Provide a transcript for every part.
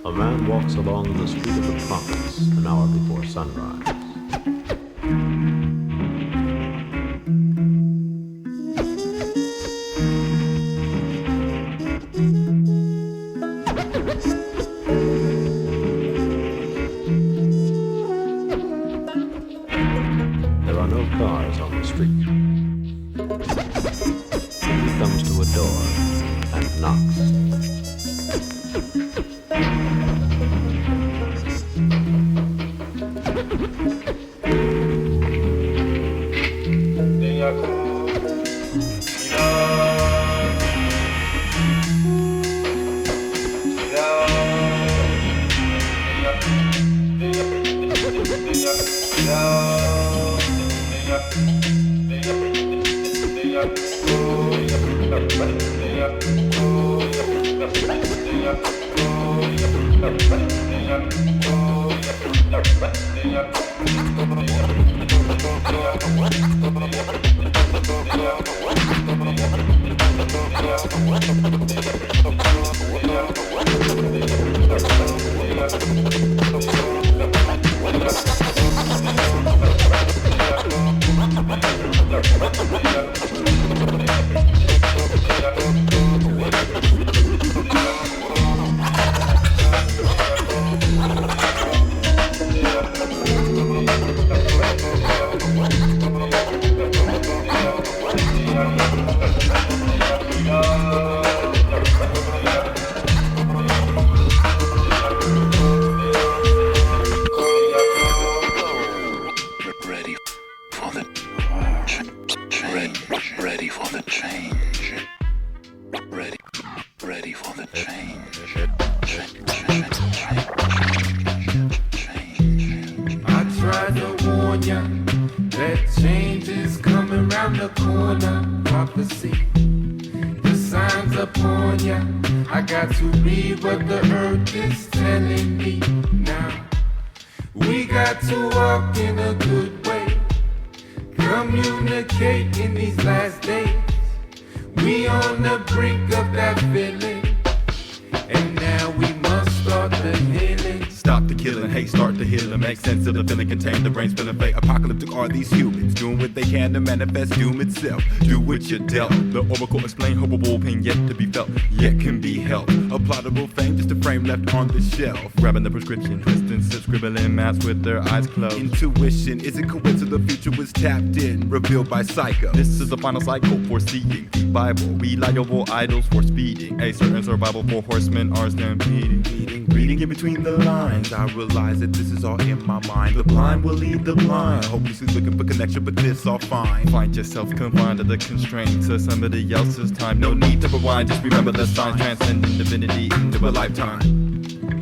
A man walks along the street of the prophets an hour before sunrise. There are no cars on the street. He comes to a door and knocks. Manifest doom itself. Do what you dealt. The oracle explain hopable pain yet to be felt, yet can be held. A plottable fame, just a frame left on the shelf. Grabbing the prescription, distance, scribbling maps with their eyes closed. Intuition isn't coincidence, the future was tapped in, revealed by psycho. This is the final cycle for seeing. Bible, reliable idols for speeding. A certain survival for horsemen are stampeding. Reading in between the lines, I realize that this is all in my mind. The blind will lead the blind. Hopelessly looking for connection, but this all fine. Find yourself confined to the constraints of somebody else's time. No need to rewind, just remember the signs transcending divinity into a lifetime.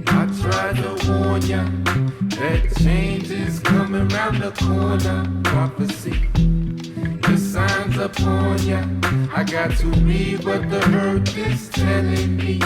I tried to warn ya that change is coming round the corner. Prophecy, the signs upon ya. I got to read what the earth is telling me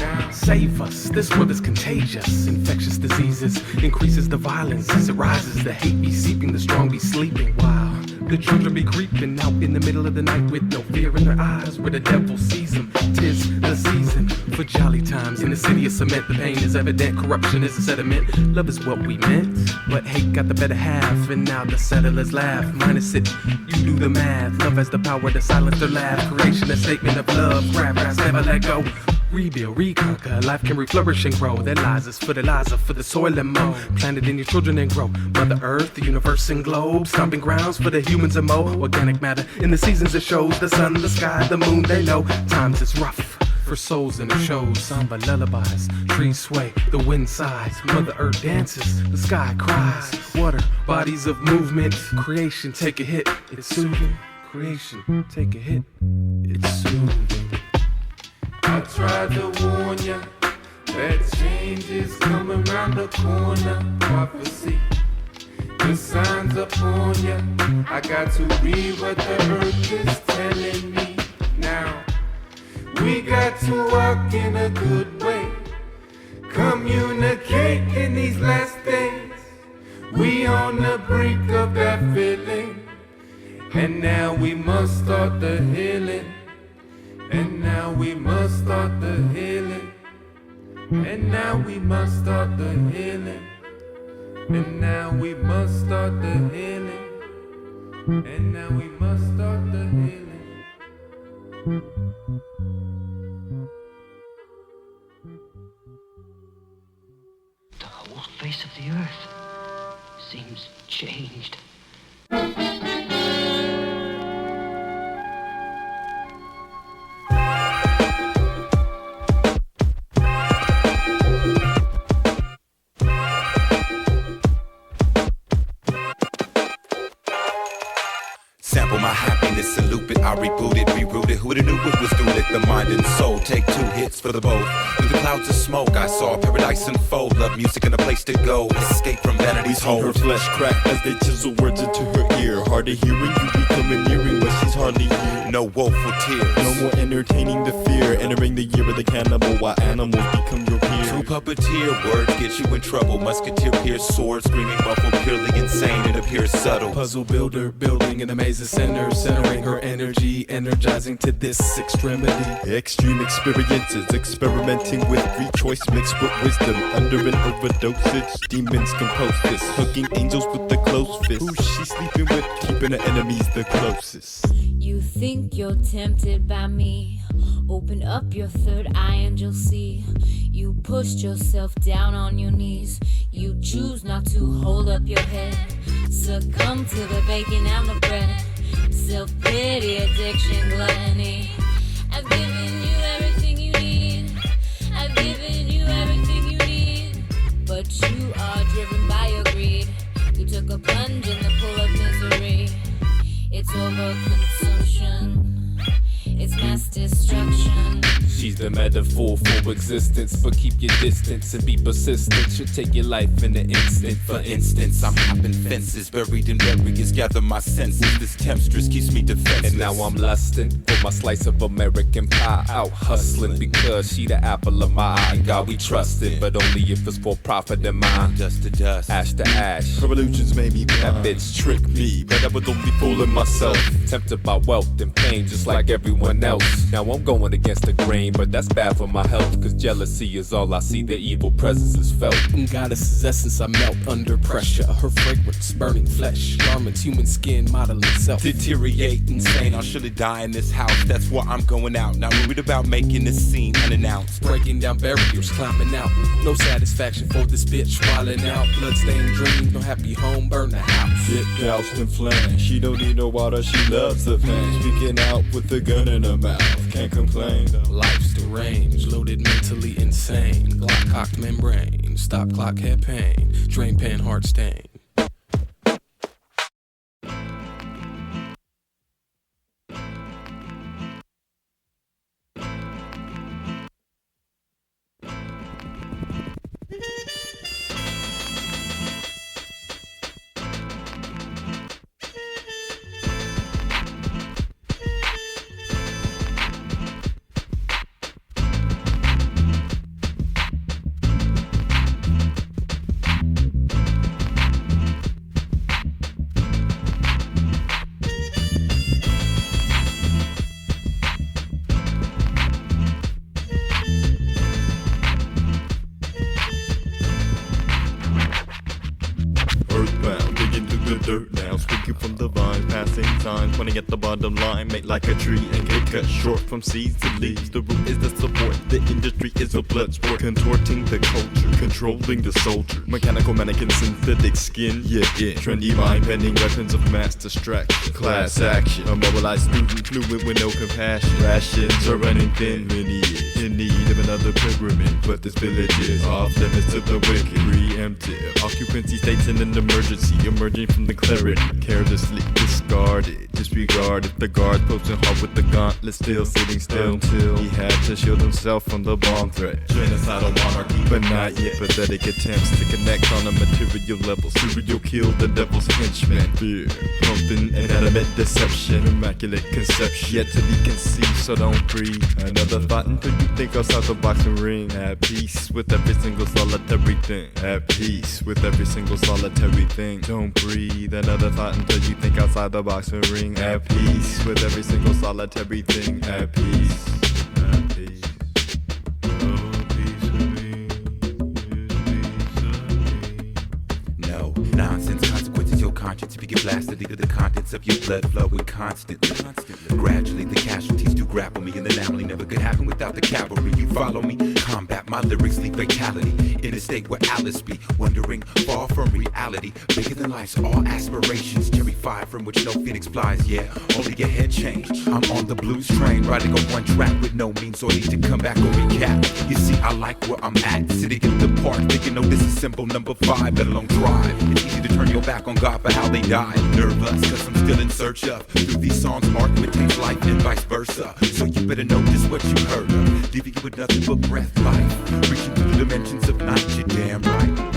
now. Save us, this world is contagious. Infectious diseases increases the violence as it rises. The hate be seeping, the strong be sleeping. Wow. The children be creeping out in the middle of the night with no fear in their eyes, where the devil sees them. 'Tis the season for jolly times. In the city of cement, the pain is evident. Corruption is a sediment. Love is what we meant, but hate got the better half. And now the settlers laugh. Minus it, you do the math. Love has the power to silence their laugh. Creation, a statement of love. Grab, never let go. Rebuild, reconquer, life can reflourish and grow. That lies is fertilizer for the soil and mow. Plant it in your children and grow. Mother Earth, the universe and globe. Stomping grounds for the humans and mow. Organic matter in the seasons it shows. The sun, the sky, the moon, they know. Times is rough for souls and it shows. Samba lullabies, trees sway, the wind sighs. Mother Earth dances, the sky cries. Water, bodies of movement. Creation, take a hit, it's soothing. Creation, take a hit, it's soothing. I tried to warn ya that change is coming round the corner. Prophecy, the signs upon ya. I got to read what the earth is telling me now. We got to walk in a good way, communicate in these last days. We on the brink of that feeling, and now we must start the healing. And now we must start the healing. And now we must start the healing. And now we must start the healing. And now we must start the healing. The whole face of the earth seems changed. Sample my happiness and loop it, I reboot it, reroute it. Who'da knew it was through it? The mind and soul. Take 2 hits for the both. Through the clouds of smoke, I saw paradise unfold. Love music and a place to go. Escape from vanity's hold. Her flesh crack as they chisel words into her ear. Hard of hearing, you become nearing what she's hardly here. No woeful tears. No more entertaining the fear. Entering the year of the cannibal while animals become your peers. True puppeteer, words get you in trouble. Musketeer pierce sword, screaming muffled, purely insane. It appears subtle. Puzzle builder, building an amazing center, centering her energy, energizing to this extremity. Extreme experiences, experimenting with free choice mixed with wisdom. Under an overdosage, demons compose this. Hugging angels with the closed fist. Who's she sleeping with? Keeping her enemies the closest. You think you're tempted by me? Open up your third eye and you'll see. You pushed yourself down on your knees. You choose not to hold up your head. Succumb to the bacon and the bread. Self-pity, addiction, gluttony. I've given you everything you need. I've given you everything you need. But you are driven by your greed. You took a plunge in the pool of misery. It's overconsumption. It's mass destruction. She's the metaphor for existence, but keep your distance and be persistent. She'll take your life in an instant. For instance, I'm hopping fences, buried in barriers, gather my senses. This temptress keeps me defenseless. And now I'm lusting for my slice of American pie. Out hustling because she the apple of my eye. And God we trust it, but only if it's for profit and mine. Dust to dust, ash to ash. Her illusions made me blind. That bitch tricked me, but I was only fooling myself. Tempted by wealth and pain, just like everyone else. Now I'm going against the grain, but that's bad for my health. Cause jealousy is all I see, the evil presence is felt. Goddess's essence, I melt under pressure. Her fragrance, burning flesh. Garments, human skin, modeling self. Deteriorate, insane, I'll surely die in this house. That's why I'm going out, not worried about making this scene unannounced. Breaking down barriers, climbing out. No satisfaction for this bitch, wildin' out. Bloodstained dreams, no happy home, burn the house. Get doused in flame. She don't need no water, she loves the pain. Speaking out with a gun in her mouth. Can't complain. Life's deranged, loaded mentally insane. Glock cocked membrane, stop clock head pain. Drain pan heart stain. Pointing at the bottom line, made like a tree and get cut short from seeds to leaves. The root is the support, the industry is a blood sport. Contorting the culture, controlling the soldier. Mechanical mannequin, synthetic skin, yeah. Trendy mind bending weapons of mass distraction. Class action, a mobilized student fluid with no compassion. Rations are running thin, many in need of another pilgrimage. But this village is off limits to the wicked. Preemptive, occupancy states in an emergency, emerging from the clarity. Carelessly discarded. guarded, disregard if the guard posting hard with the gauntlet, still sitting still until he had to shield himself from the bomb threat. Genocidal monarchy, but not yet. Pathetic attempts to connect on a material level. Serial kill the devil's henchmen. Fear, pumping inanimate deception, immaculate conception, yet to be conceived, so don't breathe another thought until you think outside the boxing ring. At peace with every single solitary thing. At peace with every single solitary thing. Don't breathe another thought until you think outside the boxing ring. At peace with every single solitary thing. At peace. At peace. Oh, peace with me. No nonsense consequences. Your conscience if you get blasted into the contents of your blood flowing constantly. Gradually the casualties do grapple me, and the anomaly never could happen without the cavalry. You follow me? Combat my lyrics, leave fatality in a state where Alice be wondering, far from reality. Bigger than life's all aspirations, cherry fire from which no phoenix flies. Yeah, only your head change. I'm on the blues train, riding on one track with no means or need to come back or recap. You see, I like where I'm at, sitting in the park, thinking, oh, this is simple number 5, let alone drive. It's easy to turn your back on God for how they died. Nervous, cause I'm still in search of, through these songs, argument takes life and vice versa. So you better know just what you heard of, leaving you with nothing but breath life, reaching through the dimensions of night, you're damn right.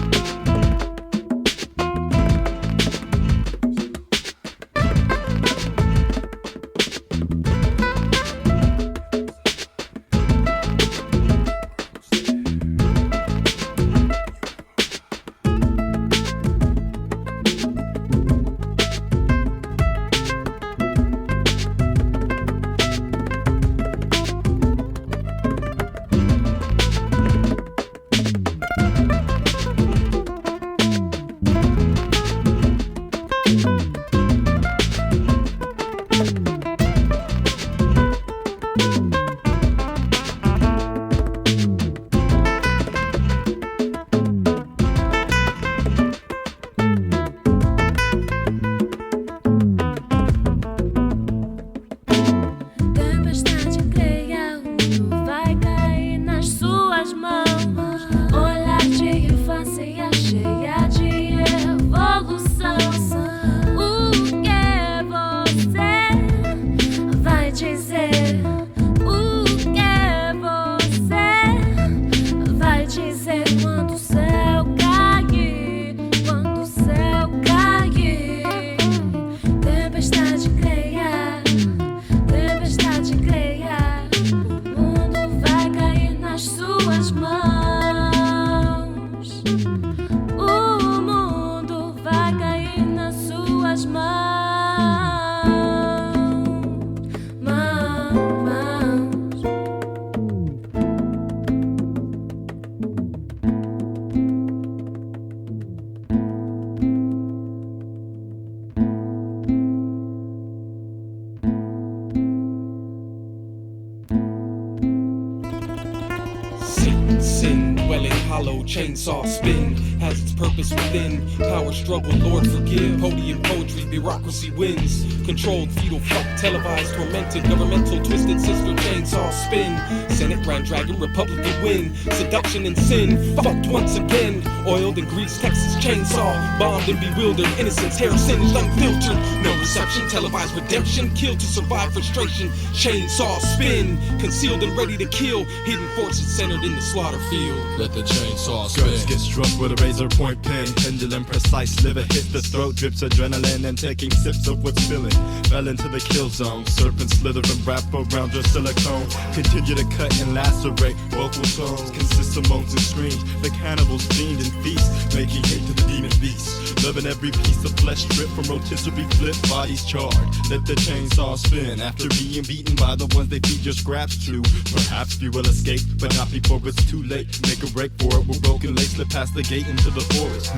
Chainsaw spin has its purpose within. Power struggle, Lord forgive. Podium poetry, bureaucracy wins. Controlled fetal fuck, televised, tormented, governmental, twisted sister. Chainsaw spin. Senate, Grand Dragon, Republican win. Seduction and sin, fucked once again. Oiled and greased, Texas chainsaw. Bombed and bewildered, innocence, hair singed, unfiltered. No reception, televised redemption. Killed to survive frustration. Chainsaw spin. Concealed and ready to kill. Hidden forces centered in the slaughter field. Let the chainsaw Guns get struck with a razor point pen. Pendulum precise, liver hits the throat, drips adrenaline, and taking sips of what's filling. Fell into the kill zone. Serpent slither and wrap around your silicone. Continue to cut and lacerate. Vocal tones consist of moans and screams. The cannibals fiend and feast, making hate to the demon beast. Loving every piece of flesh stripped from rotisserie flip. Bodies charred. Let the chainsaw spin. After being beaten by the ones they feed your scraps to. Perhaps you will escape, but not before it's too late. Make a break for it with broken legs, slip past the gate into the forest.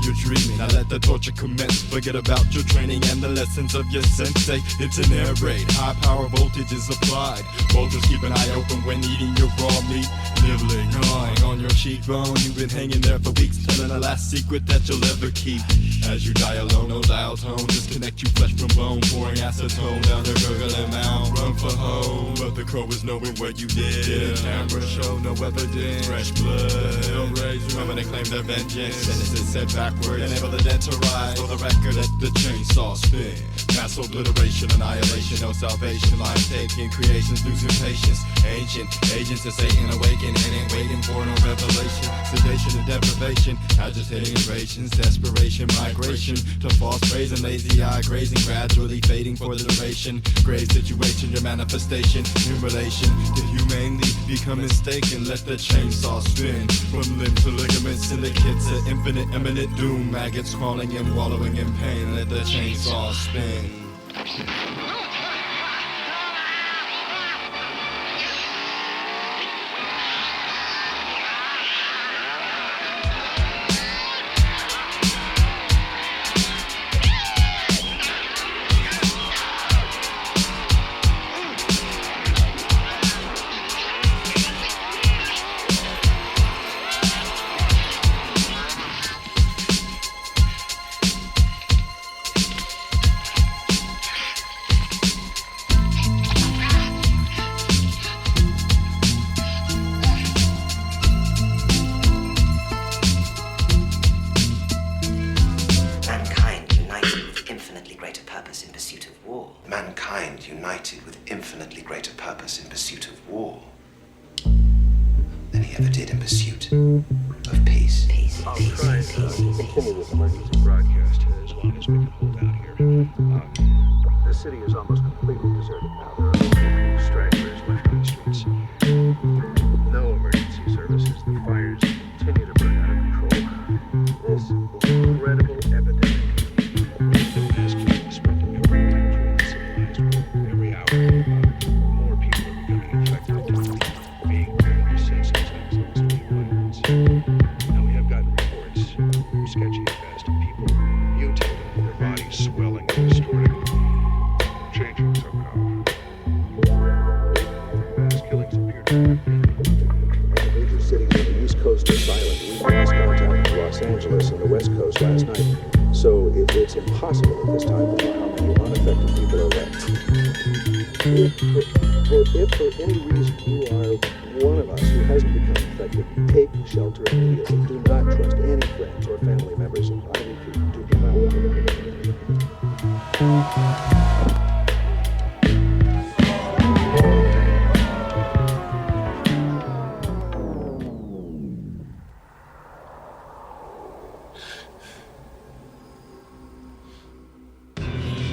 You're dreaming, now let the torture commence. Forget about your training and the lessons of your sensei. It's an air raid, high power voltage is applied. Vultures keep an eye open when eating your raw meat. Nibbling, gnawing on your cheekbone. You've been hanging there for weeks, telling the last secret that you'll ever keep. As you die alone, no dial tone, disconnect you flesh from bone. Pouring acetone down the gurgling mound. Run for home, but the crow is knowing what you did. Camera show no evidence, fresh blood, no razor. When they claim their vengeance, sentences set back backward, enable the dead to rise. For the record, let the chainsaw spin. Mass obliteration, annihilation, no salvation. Life taking, creations losing patience. Ancient agents of Satan awaken and ain't waiting for no revelation. Sedation and deprivation, agitating rations, desperation, migration to false praise and lazy eye grazing, gradually fading for the duration. Grave situation, your manifestation in relation to humanely become mistaken. Let the chainsaw spin from limb to ligament, syndicates to infinite, imminent doom. Maggots crawling and wallowing in pain. Let the chainsaw spin.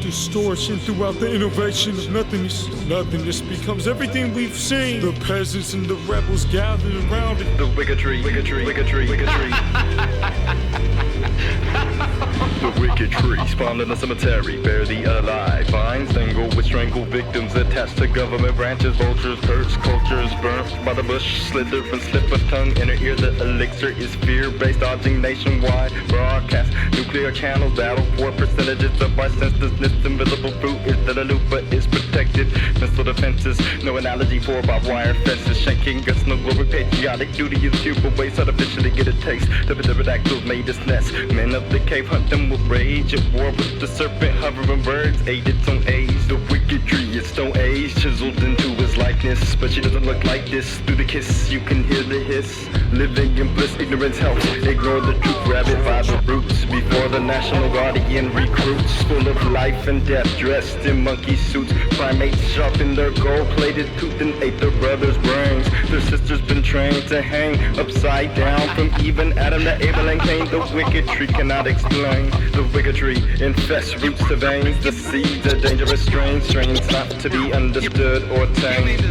Distortion throughout the innovation of nothingness. Nothingness becomes everything we've seen. The peasants and the rebels gathered around it. The Wicketree. The Wicketree spawned in the cemetery, bury the alive. Vines dangle with strangled victims attached to government branches. Vultures, perch, cultures burnt by the bush. Slither and slip of tongue, inner ear. The elixir is fear-based, dodging nationwide. Broadcast, nuclear channels, battle for percentages of our senselessness. Invisible fruit is that a loop, but is protected. Missile defenses, no analogy for barbed wire fences. Shanking us, no glory, patriotic duty is human waste. Artificially get a taste. The pterodactyls made this nest. Men of the cave hunt them with rage. At war with the serpent, hovering birds, ate its own age. The Wicketree is stone age, chiseled into his likeness. But she doesn't look like this. Through the kiss, you can hear the hiss. Living in bliss, ignorance helps. Ignore the truth, rabbit by the roots. Before the National Guardian recruits. Full of life and death, dressed in monkey suits. Primates sharpened their gold-plated tooth and ate their brother's brains. Their sisters been trained to hang upside down. From even Adam to Abel and Cain, the Wicketree cannot explain. The Wicketree infests roots to veins. The seeds are dangerous strains, strains not to be understood or tamed.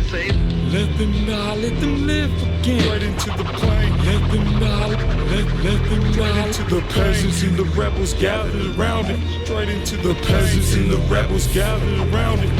Let them not, let them live again. Right into the plane. Let them not, let them not. Into the peasants and the rebels gathered around it. Straight into the peasants and the rebels gathered around it.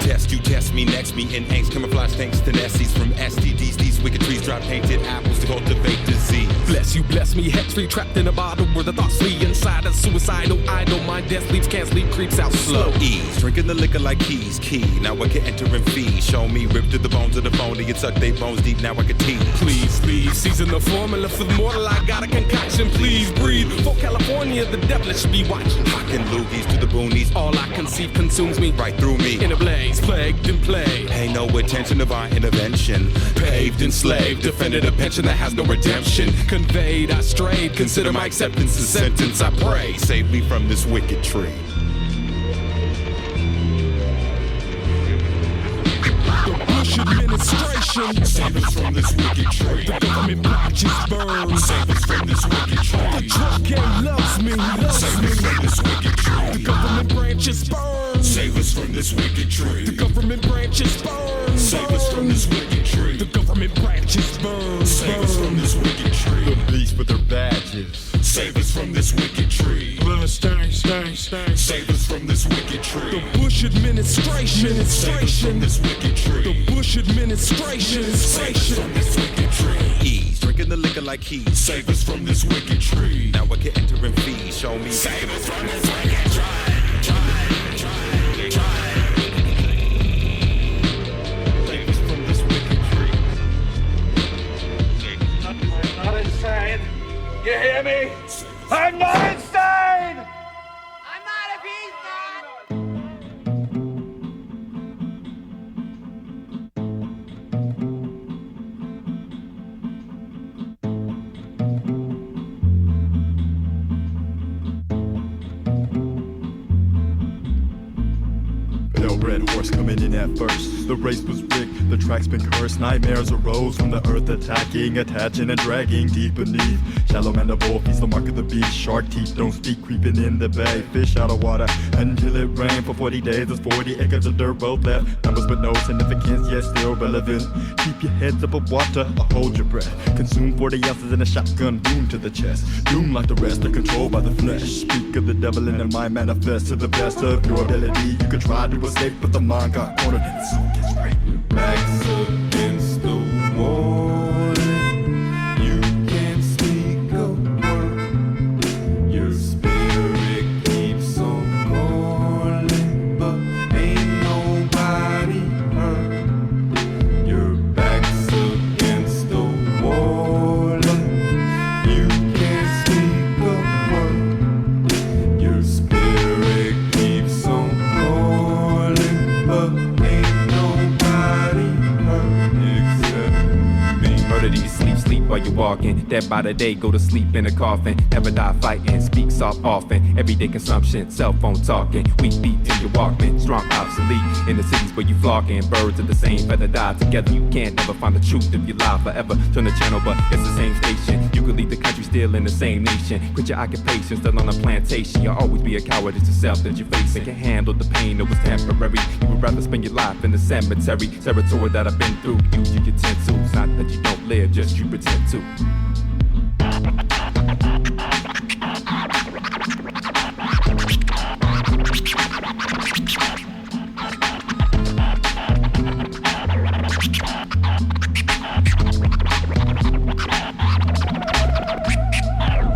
Test you, test me, next me in angst. Camouflage thanks to Nessies from STDs. These Wicketrees drop painted apples to cultivate disease. Bless you, bless me, hex free, trapped in a bottle where the thoughts flee inside a suicidal idle mind. Death sleeps, can't sleep, creeps out slow. Ease, drinking the liquor like keys, key. Now I can enter and feed. Show me, rip through the bones of the phony and tuck they bones deep. Now I can tease. Please, please, season the formula for the mortal. I got a concoction, please breathe. For California, the devilish be watching. Hocking loogies to the boonies. All I conceive consumes me right through me. In a blaze. days plagued and plagued. Pay no attention of our intervention. Paved and slaved, defended a pension that has no redemption. Conveyed, I strayed, consider my acceptance a sentence, I pray. Save me from this wicked tree. Bush administration, save us from this wicked tree. The government watches burn, save us from this wicked tree. The drug game loves me, save us from this wicked tree. The government branches burn, save us from this wicked tree. The government branches burn, save us from this wicked tree. The government branches burn, save us from this wicked tree. The beast with their badges, save us from this wicked tree. blood stain, stain, stain. Save us from this wicked tree. The Bush administration, Save us from this wicked tree. the Bush administration, Save us from this wicked tree. Ease, drinking the liquor like keys. Save us from this wicked tree. Now I can enter and feed. Show me. Save us from this wicked tree. save us from this wicked tree. I'm not insane. You hear me? I'm not insane! I'm not if he's not! Pale red horse coming in at first. The race was rigged, the track's been cursed. Nightmares arose from the earth attacking, attaching and dragging deep beneath. Shallow mandible feeds the mark of the beast. Shark teeth don't speak, creeping in the bay. Fish out of water until it rained for 40 days. There's 40 acres of dirt both left. Numbers with no significance, yet still relevant. Keep your heads above water or hold your breath. Consume 40 ounces in a shotgun, boom to the chest. Doom like the rest are controlled by the flesh. Speak of the devil in the mind, manifest to the best of your ability. You could try to escape, but the mind got cornered and the soul gets raped. Backs against the wall, you can't speak a word. Your spirit keeps on calling, but ain't nobody heard. Your back's against the wall, you can't speak a word. Your spirit keeps on calling, but ain't nobody heard except me. Murder these sleep while you're walking. Dead by the day, go to sleep in a coffin. Never die fighting, speak soft often. Everyday consumption, cell phone talking. Weak beat in your Walkman, strong obsolete. In the cities where you flocking, birds of the same feather die together. You can't never find the truth if you lie forever. Turn the channel, but it's the same station. You could leave the country still in the same nation. Quit your occupation, still on a plantation. You'll always be a coward, it's yourself that you're facing. Can't handle the pain, it was temporary. You would rather spend your life in the cemetery. Territory that I've been through, use your utensils. Not that you don't live, just you pretend to.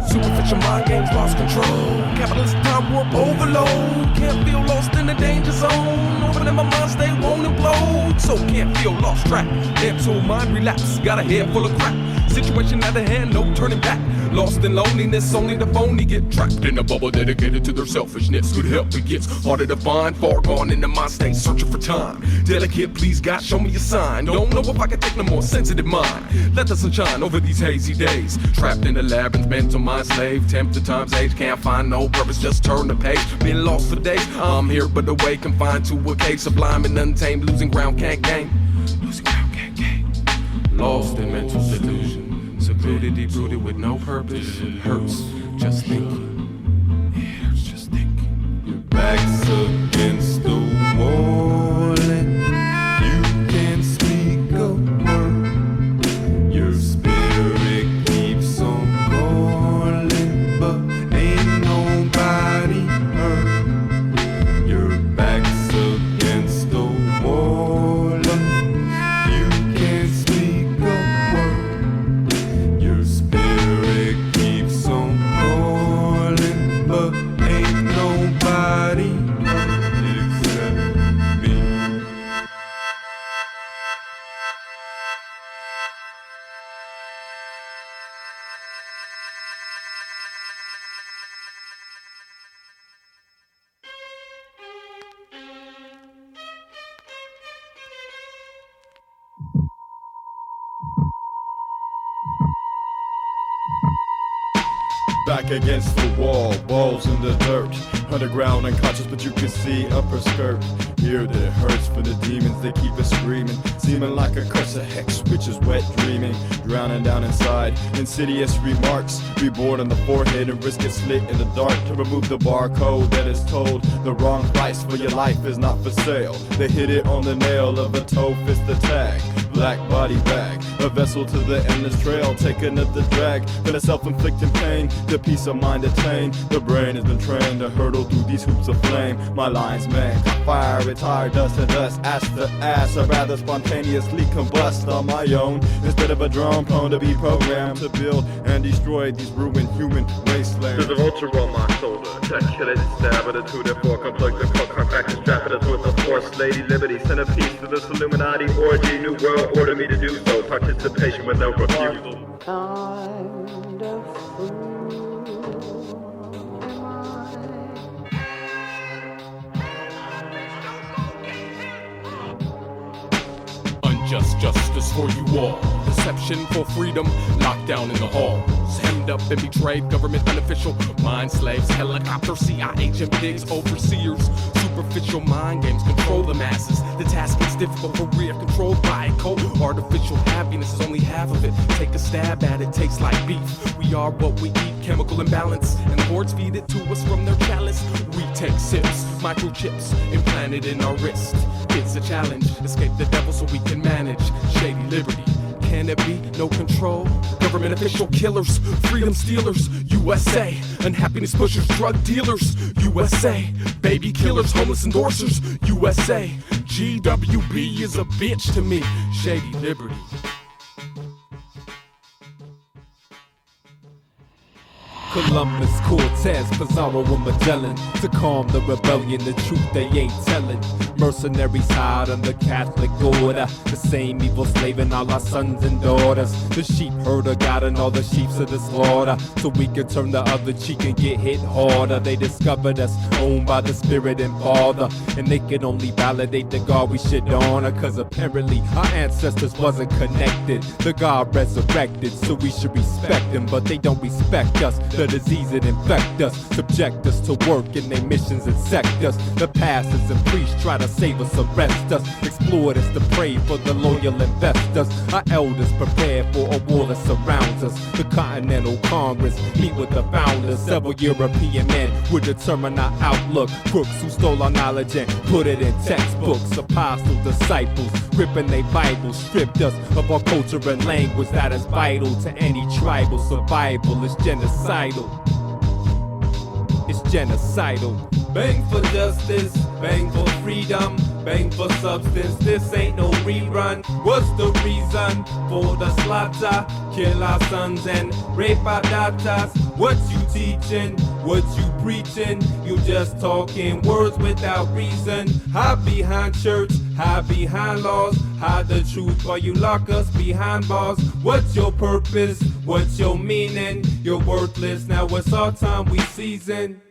Superficial mind games lost control. Capitalist time warp overload. Can't feel lost in the danger zone. Open in my mind, stay won't implode. So can't feel lost track. Mental mind relapse. Got a head full of crap. Situation at hand, no turning back. Lost in loneliness, only the phony get trapped in a bubble dedicated to their selfishness. Good help it gets harder to find. Far gone into my state, searching for time. Delicate, please God, show me a sign. Don't know if I can take no more sensitive mind. Let the sun shine over these hazy days. Trapped in the labyrinth, mental mind slave. Tempted times age, can't find no purpose, just turn the page. Been lost for days, I'm here but away. Confined to a cage, sublime and untamed. Losing ground, can't gain. Losing ground, can't gain. Lost in mental delusion. Secluded, deep-rooted with no purpose. It hurts just thinking. It hurts just thinking. Your back's against the wall, and you can't speak a word. Your spirit keeps on calling, but ain't nobody heard. Your back's against the wall, and you can't speak a word. Your spirit keeps on calling. back against the wall, balls in the dirt. Underground, unconscious, but you can see upper skirt. Here that it hurts for the demons, they keep it screaming. Seeming like a curse of hex, which is wet dreaming. Drowning down inside, insidious remarks. Reborn on the forehead and wrist get slit in the dark. To remove the barcode that is told the wrong price for your life is not for sale. They hit it on the nail of a toe fist attack. Black body bag, a vessel to the endless trail. Taking up the drag, for the self-inflicting pain. The peace of mind attained. The brain has been trained to hurdle through these hoops of flame. My lines, man, fire, retire, dust to dust, ass to ass. I'd rather spontaneously combust on my own instead of a drone prone to be programmed to build and destroy these ruined human wastelands. There's a vulture on my shoulder, calculated stab attitude, therefore complex and contracted strap it with the force. Lady Liberty sent a piece to this Illuminati orgy. New world order me to do so. Participation with no refusal. Kind of Unjust justice for you all. Deception for freedom, locked down in the halls. Hemmed up and betrayed, government unofficial. Mind slaves, helicopter, CIA agent pigs, overseers. Superficial mind games control the masses. The task is difficult, career controlled by a code. Artificial happiness is only half of it. Take a stab at it, tastes like beef. We are what we eat, chemical imbalance. And the hordes feed it to us from their chalice. We take sips, microchips, implanted in our wrist. It's a challenge, escape the devil so we can manage. Shady Liberty, can it be no control? Government official killers, freedom stealers. USA, unhappiness pushers, drug dealers. USA, baby killers, homeless endorsers. USA, GWB is a bitch to me. Shady Liberty. Columbus, Cortez, Pizarro, and Magellan. To calm the rebellion, the truth they ain't telling. Mercenaries hide under Catholic order. The same evil slaving all our sons and daughters. The sheep herder guiding all the sheep to the slaughter. So we can turn the other cheek and get hit harder. They discovered us, owned by the Spirit and Father. And they can only validate the God we should honor. Cause apparently our ancestors wasn't connected. The God resurrected, so we should respect them. But they don't respect us. The disease that infect us, subject us to work in their missions and sectors. The pastors and priests try to save us, arrest us, exploit us to pray for the loyal investors. Our elders prepare for a war that surrounds us. The Continental Congress meet with the founders. Several European men would determine our outlook. Crooks who stole our knowledge and put it in textbooks. Apostles, disciples, ripping their Bibles, stripped us of our culture and language that is vital to any tribal survival. It's genocidal. It's genocidal. Bang for justice, bang for freedom, bang for substance. This ain't no rerun. What's the reason for the slaughter? Kill our sons and rape our daughters. What you teaching? What you preaching? You just talking words without reason. Hide behind church, hide behind laws. Hide the truth while you lock us behind bars. What's your purpose? What's your meaning? You're worthless, now it's our time we season.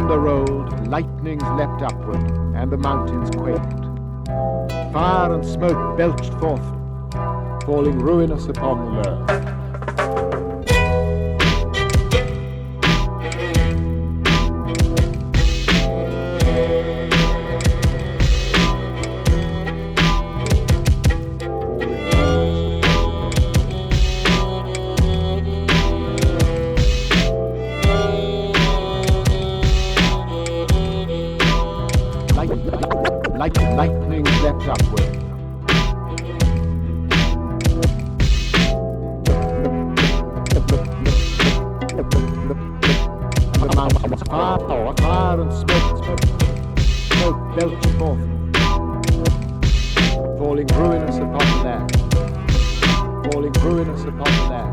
thunder rolled, lightnings leapt upward, and the mountains quaked. Fire and smoke belched forth, falling ruinous upon the earth. Lightning leapt upward. Fire and smoke belched forth, falling ruinous upon the land. Falling ruinous upon the land.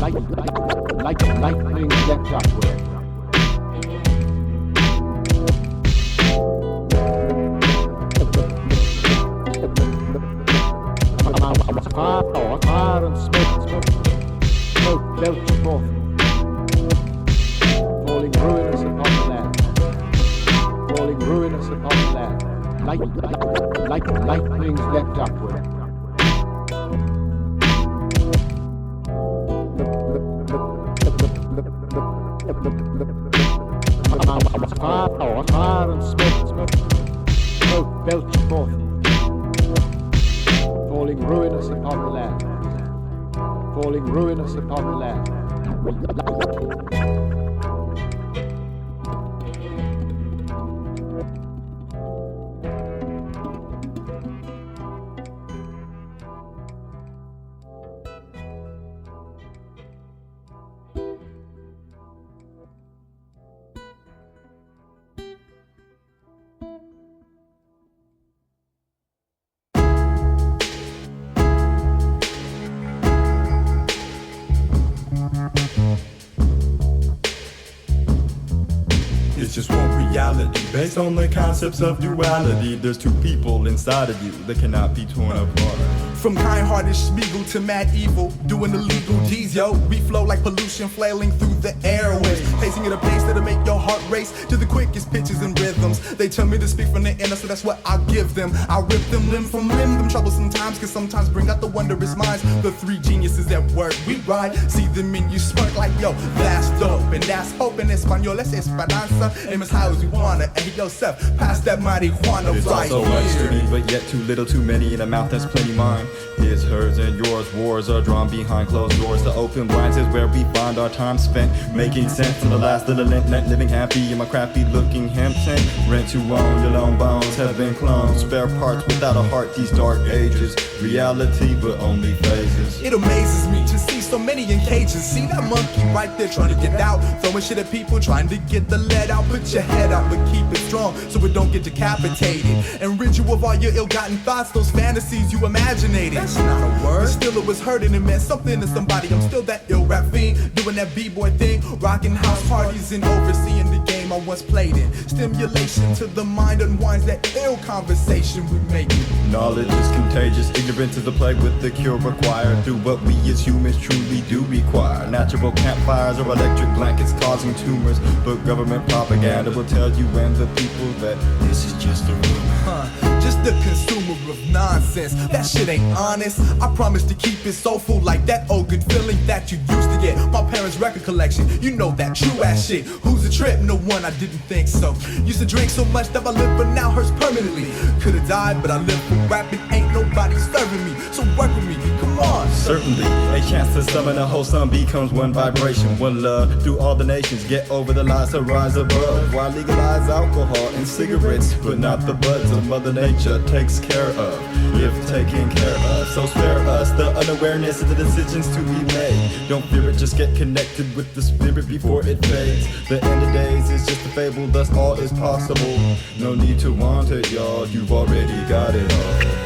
Lightning leapt upward. Fire and smoke belched forth, falling ruinous upon the land. Falling ruinous upon the land. Lightnings leapt upward. Fire and smoke belched forth, falling ruinous upon the land. Falling ruinous upon the land. It's just one reality based on the concepts of duality. There's two people inside of you that cannot be torn apart. From kind-hearted Schmiegel to mad evil, doing illegal G's, yo. We flow like pollution flailing through the airways, pacing at a pace that'll make your heart race to the quickest pitches and rhythms. They tell me to speak from the inner, so that's what I'll give them. I'll rip them limb from limb, them troublesome times, cause sometimes bring out the wondrous minds. The three geniuses at work, we ride, see them and you smirk like, yo, that's dope, and that's hope in Espanol, es esperanza, aim as high as you wanna, and yourself, pass that marijuana. It's right all so much here. to me, but yet too little, too many in a mouth that's plenty mine. His, hers, and yours. Wars are drawn behind closed doors. The open blinds is where we find our time spent making sense of the last little internet, living happy in my crappy looking hemp tent. Rent to own, your lone bones have been cloned. Spare parts without a heart, these dark ages. Reality, but only phases. It amazes me to see so many in cages. See that monkey right there trying to get out, throwing shit at people, trying to get the lead out. Put your head out, but keep it strong so it don't get decapitated. And rid you of all your ill-gotten thoughts, those fantasies you imaginated. That's not a word, but still it was hurting and meant something to somebody. I'm still that ill rap fiend, doing that b-boy thing, rocking house parties and overseeing the game I once played in. Stimulation to the mind unwinds that ill conversation we making. Knowledge is contagious, ignorance is the plague with the cure required. Do what we as humans truly do require. Natural campfires or electric blankets causing tumors, but government propaganda will tell you and the people that this is just a rumor. Just a consumer of nonsense. That shit ain't honest. I promise to keep it soulful like that old good feeling that you used to get. My parents' record collection, you know that true ass shit. Who's a trip? No one, I didn't think so. Used to drink so much that my liver now hurts permanently. Could've died, but I live for rapping. Ain't nobody serving me, so work with me. Come on. Certainly, a chance to summon a whole sun becomes one vibration, one love. Through all the nations, get over the lies to rise above. Why legalize alcohol and cigarettes, but not the buds of Mother Nature takes care of, if taken care of. So spare us the unawareness of the decisions to be made. Don't fear it, just get connected with the spirit before it fades. The end of days is just a fable, thus all is possible. No need to want it, y'all, you've already got it all.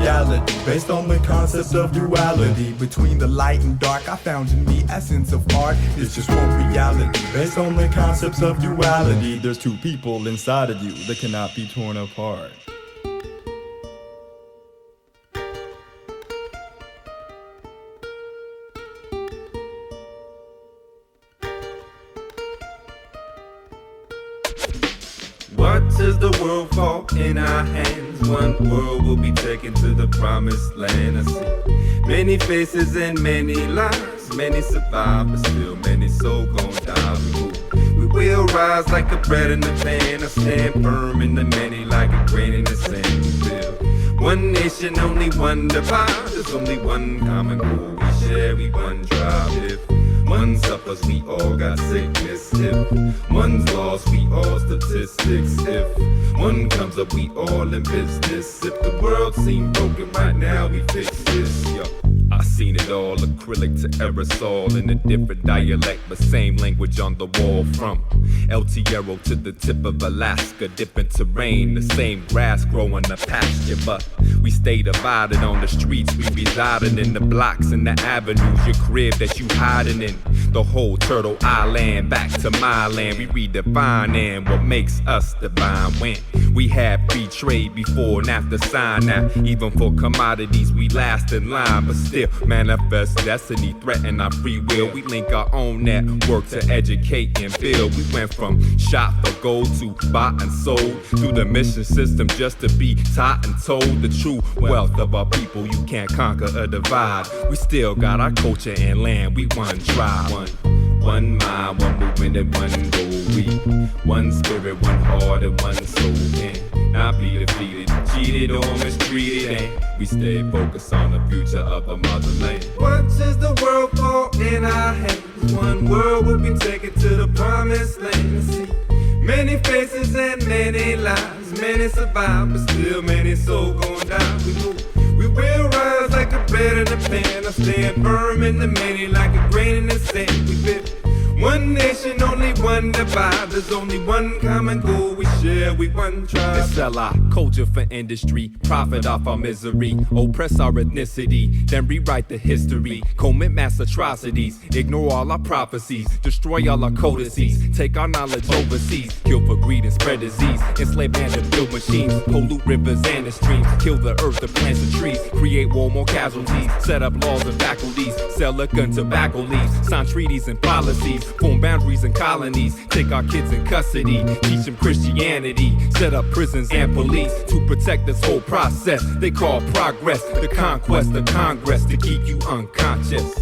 Reality based on the concept of duality. Between the light and dark, I found in the essence of art. It's just one reality, based on the concepts of duality. There's two people inside of you that cannot be torn apart. What does the world fall in our hands? One world will be taken to the promised land. I see many faces and many lives. Many survive, but still many so gon' die. We will rise like the bread in the pan. I stand firm in the many like a grain in the sand. We build one nation, only one divide. There's only one common goal we share, we one tribe. If one suffers, we all got sickness. If one's lost, we all statistics. If one comes up, we all in business. If the world seems broken right now, we fix this. Yo, I seen it all, acrylic to aerosol in a different dialect, but same language on the wall. From El Tierro to the tip of Alaska, different terrain, the same grass growing the pasture, but we stay divided on the streets. We residing in the blocks and the avenues, your crib that you hiding in. The whole Turtle Island, back to my land. We redefining what makes us divine. When we had free trade before and after sign. Now even for commodities we last in line, but still manifest destiny, threaten our free will. We link our own network to educate and build. We went from shop for gold to bought and sold through the mission system just to be taught and told the true wealth of our people. You can't conquer a divide. We still got our culture and land. We one tribe. One mind, one movement, and one goal. We one spirit, one heart, and one soul. And not be defeated, cheated, or mistreated. And we stay focused on the future of our motherland. Once is the world fall in our hands, one world will be taken to the promised land. See many faces and many lives, many survive, but still many so gon' die. We will rise like a bread in a pan. I stand firm in the many like a grain in the sand. We fit one nation, only one divide. There's only one common goal we share, we one tribe. They sell our culture for industry, profit off our misery, oppress our ethnicity, then rewrite the history, commit mass atrocities, ignore all our prophecies, destroy all our codices, take our knowledge overseas, kill for greed and spread disease, enslave land and build machines, pollute rivers and the streams, kill the earth, the plants and trees, create war, more casualties, set up laws and faculties, sell liquor and tobacco leaves, sign treaties and policies, form boundaries and colonies, take our kids in custody, teach them Christianity, set up prisons and police to protect this whole process they call progress, the conquest of Congress to keep you unconscious.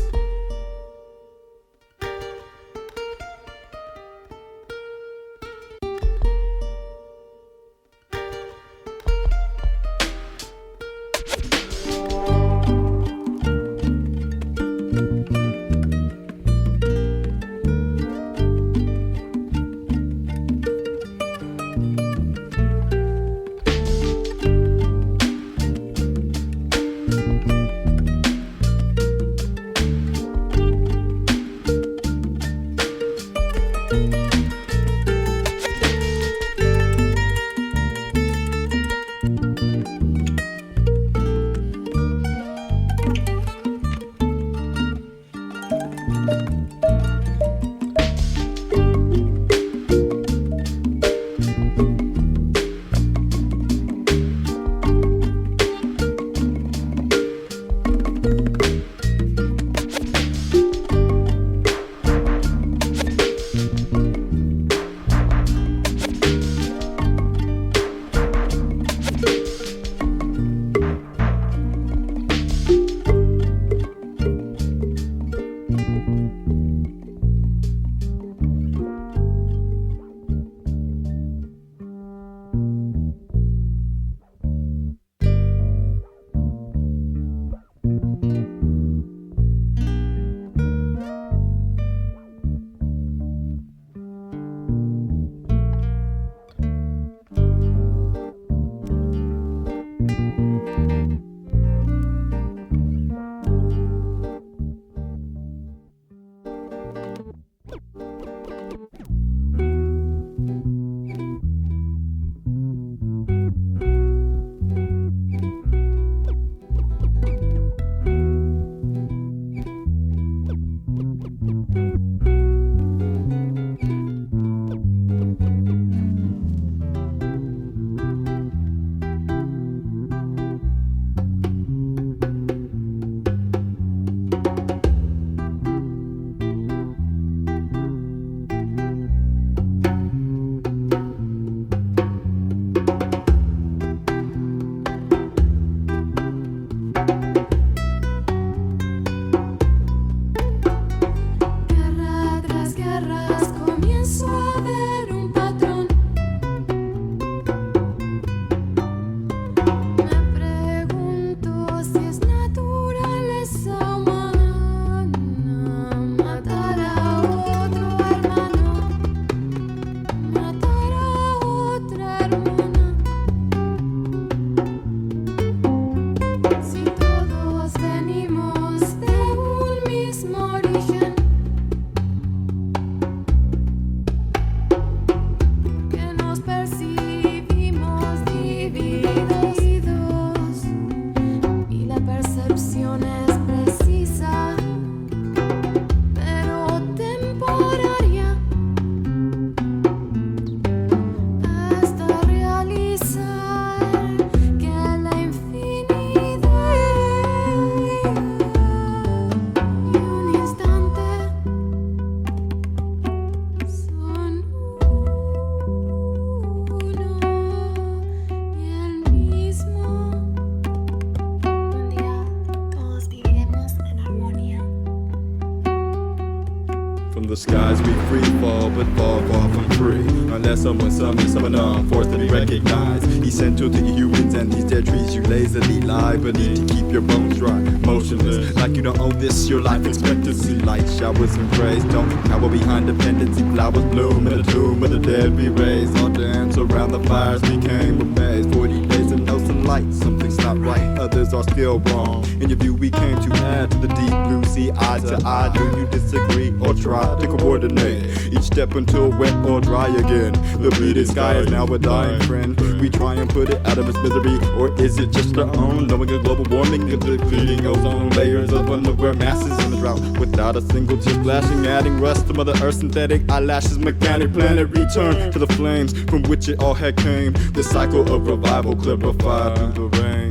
the skies we free fall, but fall far from free. Unless someone summons someone on, forced to be recognized. Essential to humans and these dead trees you lazily lie, but need to keep your bones dry, motionless, like you don't own this, your life expectancy. Light showers and praise, don't cower behind dependency. Flowers bloom in the tomb of the dead we raise. All dance around the fires became amazed. 40 days of no sunlight, something's not right, others are still wrong. In your view we came to add to the deep blue sea, eye to eye. Do you disagree or try to coordinate each step until wet or dry again? The bleeding sky is now a dying friend. We try and put it out of its misery, or is it just our own? Knowing a global warming is depleting ozone layers of underwear masses in the drought. Without a single chip flashing, adding rust to Mother Earth, synthetic eyelashes, mechanic planet return to the flames from which it all had came. The cycle of revival clarified through the rains.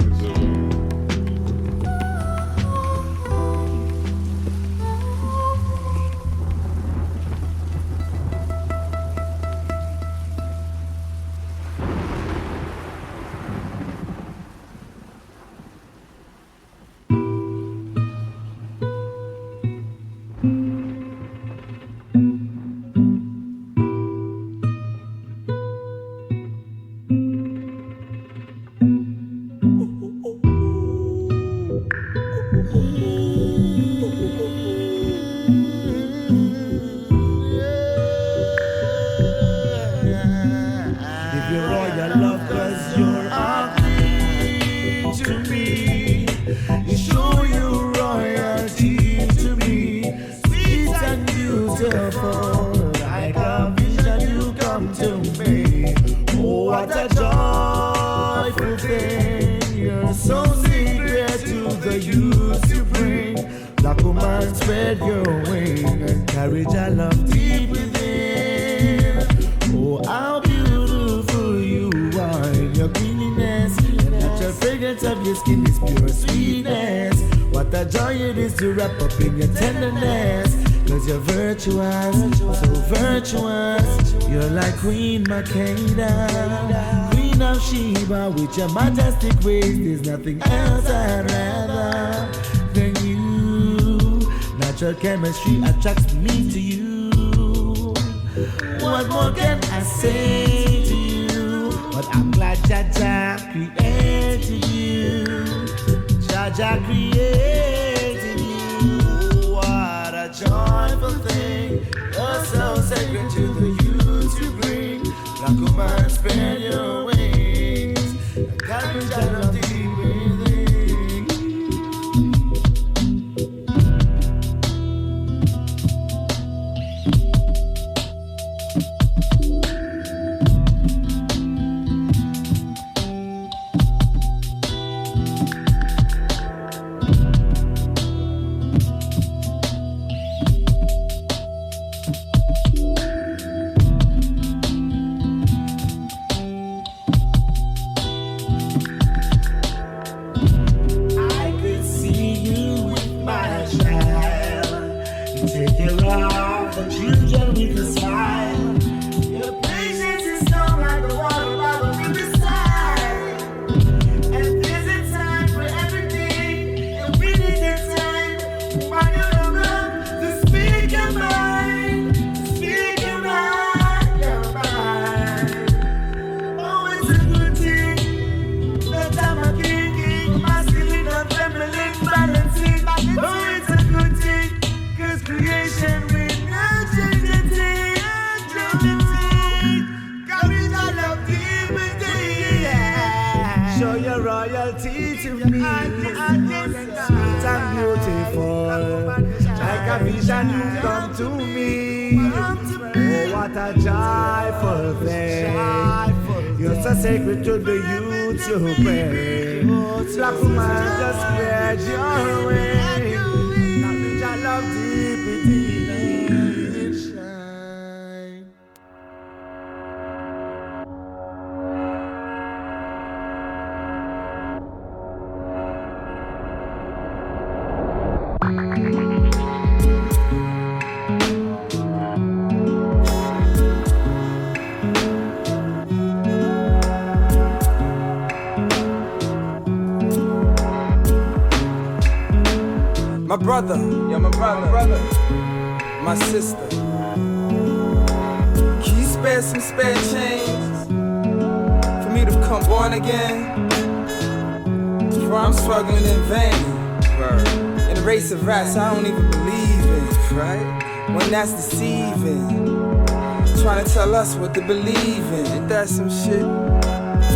Your majestic ways, there's nothing else I'd rather than you. Natural chemistry attracts me to you. What more can I say to you? But I'm glad Jaja created you. Jaja created you. What a joyful thing. You're so sacred to the youth you bring. Like a man, spread your wings. Courage I love deep breathing. Sacred to the youth you bring. Black woman, just spread your wings. Knowledge I love deep within. Shine. My brother, yeah, my brother, my sister, spare some spare change for me to become born again? For I'm struggling in vain. In a race of rats I don't even believe in, right? When that's deceiving. Trying to tell us what to believe in. Ain't that some shit?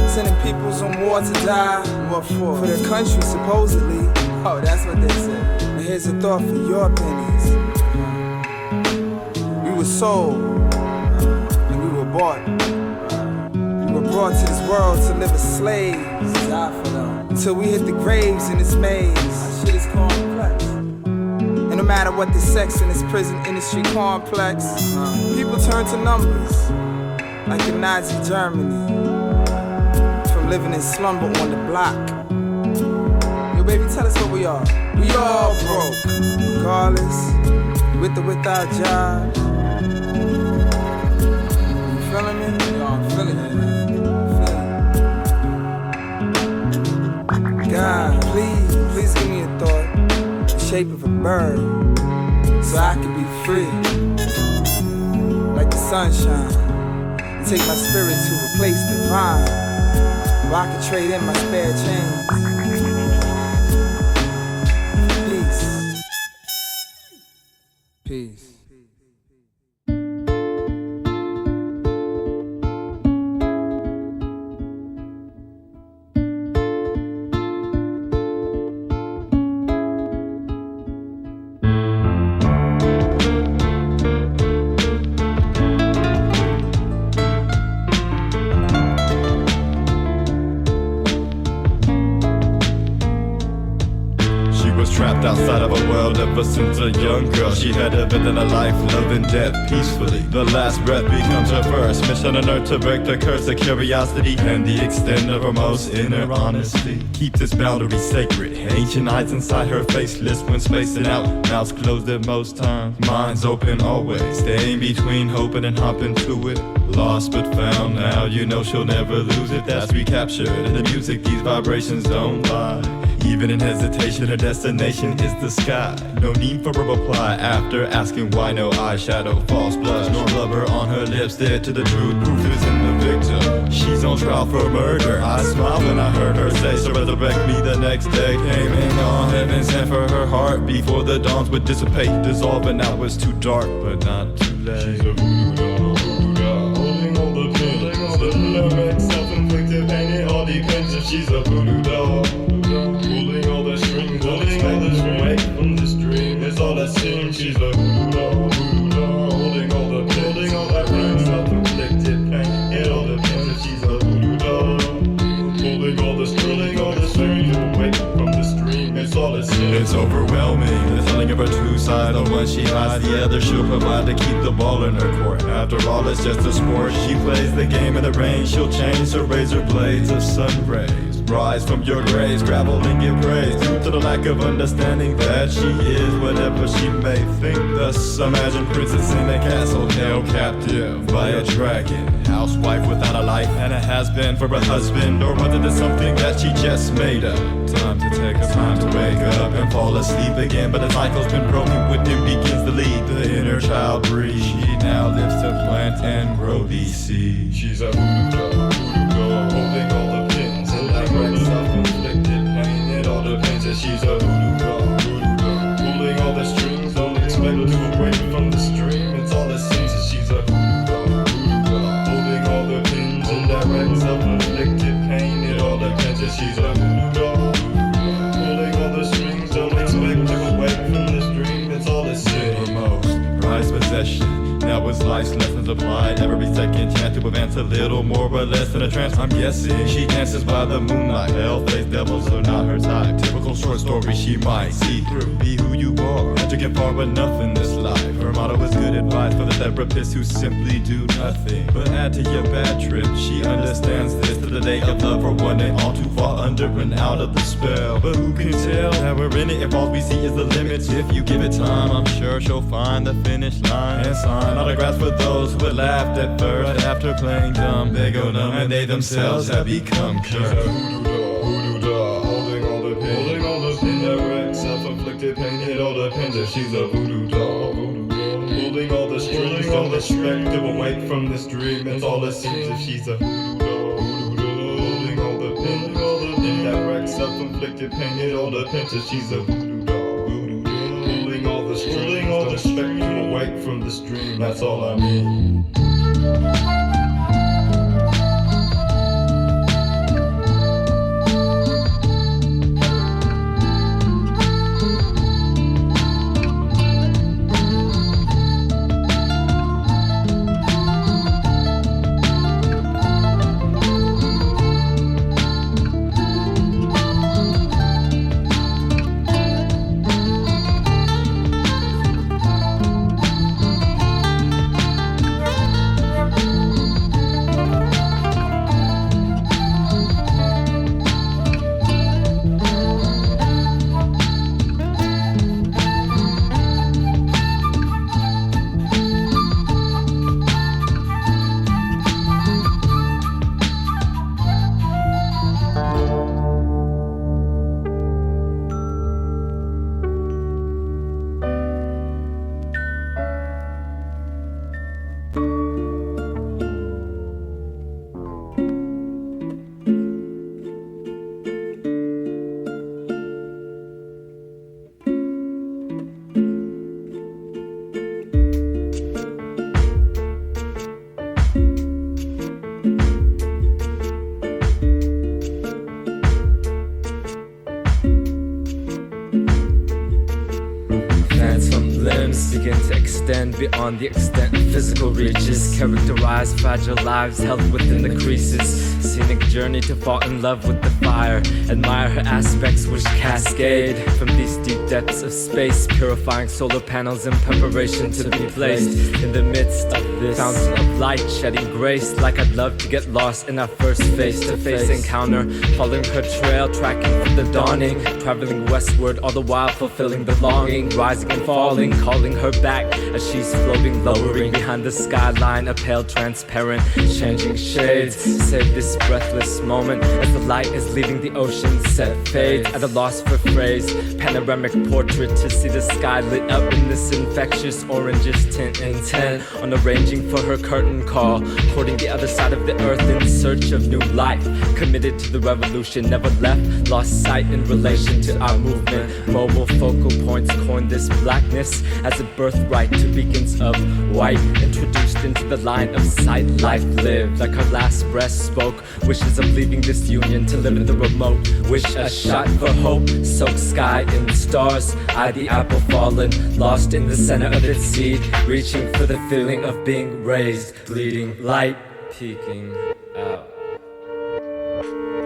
Sending peoples on war to die. What for? For their country, supposedly. Oh, that's what they said. Now here's a thought for your pennies. We were sold, and we were bought. We were brought to this world to live as slaves. Until we hit the graves in this maze. That shit is complex. And no matter what the sex in this prison industry complex, people turn to numbers, like in Nazi Germany. From living in slumber on the block. Yo, baby, tell us what we are. We all broke, regardless, with or without jobs. You feeling me? Yo, I'm feeling it. God, please give me a thought, the shape of a bird, so I can be free, like the sunshine, and take my spirit to a place divine, where I can trade in my spare change. Peace. Outside of a world ever since a young girl, she had lived in a life, loving death peacefully. The last breath becomes her first mission on earth to break the curse of curiosity and the extent of her most inner honesty. Keep this boundary sacred. Ancient eyes inside her faceless when spacing out. Mouths closed at most times, minds open always. Staying between hoping and hopping to it. Lost but found now, you know she'll never lose it. That's recaptured in the music, these vibrations don't lie. Even in hesitation, her destination is the sky. No need for a reply after asking why. No eyeshadow, false blush, nor blubber on her lips. Dead to the truth, proof is in the victim. She's on trial for murder. I smiled when I heard her say, so resurrect me the next day. Came and gone, heaven sent for her heart before the dawns would dissipate, dissolve, and now it's too dark, but not too late. She's a voodoo doll, holding all the pins, the lyrics, self-inflicted pain. It all depends if she's a voodoo doll. Pulling all the strings, away from this dream. It's all that seems. She's a voodoo doll, holding all the rings, self-inflicted pain. It all depends if she's a voodoo doll. Pulling all the strings, away from the stream. It's all that seems. It's overwhelming. The telling of her two sides. The one she hides, the other she'll provide to keep the ball in her court. After all, it's just a sport. She plays the game in the rain. She'll change her razor blades of sun rays. Rise from your graves, gravel and give praise due to the lack of understanding that she is whatever she may think. Thus, imagine princess in a castle held captive by a dragon. Housewife without a life and a has-been for a husband. Or was it something that she just made up? Time to take a time to wake up and fall asleep again. But the cycle's been broken, within begins to lead. The inner child breathes. She now lives to plant and grow these seeds. She's a voodoo doll, holding all the pins and direct self-inflicted pain. It all depends if she's a voodoo doll, pulling all the strings, don't expect her to away from the stream. It's all that seems that she's a voodoo doll, holding all the pins and direct self-inflicted pain. It all depends if she's a voodoo doll, pulling all the strings, don't expect her away from the stream. It's all that seems. Most prized possession. Now it's life's lessons applied. Every second chance to advance a little more or less than a trance. I'm guessing she dances by the moonlight. Hell-faced devils are not her type. Typical short story she might see through. Be who you are. Had to get far enough in this life. Her motto is good advice for the therapists who simply do nothing but add to your bad trip. She understands this to the day of love for one and all, too far under and out of the spell. But who can tell that we're in it if all we see is the limits? If you give it time, I'm sure she'll find the finish line and sign autographs for those who had laughed at first. But after playing dumb, they go numb and they themselves have become cursed. Hoodoo doll, holding all the pins, direct self-inflicted pain. It all depends if she's a voodoo doll, pulling all the strings, all the spectrum awake from this dream. It's all it seems if she's a hoodoo doll, pulling all the pins, indirect self-inflicted pain. It all depends if she's a hoodoo doll, pulling all the strings, all the spectrum awake from this dream. That's all I mean. Begin to extend beyond the extent of physical reaches. Characterize fragile lives held within the creases. Scenic journey to fall in love with the fire. Admire her aspects which cascade from these deep depths of space. Purifying solar panels in preparation to be placed in the midst of this fountain of light, shedding grace. Like I'd love to get lost in our first face-to-face encounter. Following her trail, tracking for the dawning. Traveling westward, all the while fulfilling the longing. Rising and falling, calling her back as she's floating, lowering behind the skyline, a pale transparent, changing shades. Save this breathless moment as the light is leaving the ocean, set fades at a loss for phrase. Panoramic portrait to see the sky lit up in this infectious orangish tint, intent on arranging for her curtain call, courting the other side of the earth in search of new life. Committed to the revolution, never left, lost sight in relation to our movement. Mobile focal points coined this blackness as a birthright to beacons of white, introduced into the line of sight. Life lived like her last breath spoke, wishes of leaving this union to live in the remote. Wish a shot for hope, soak sky in stars. I the apple fallen, lost in the center of its seed, reaching for the feeling of being raised, bleeding light peeking out.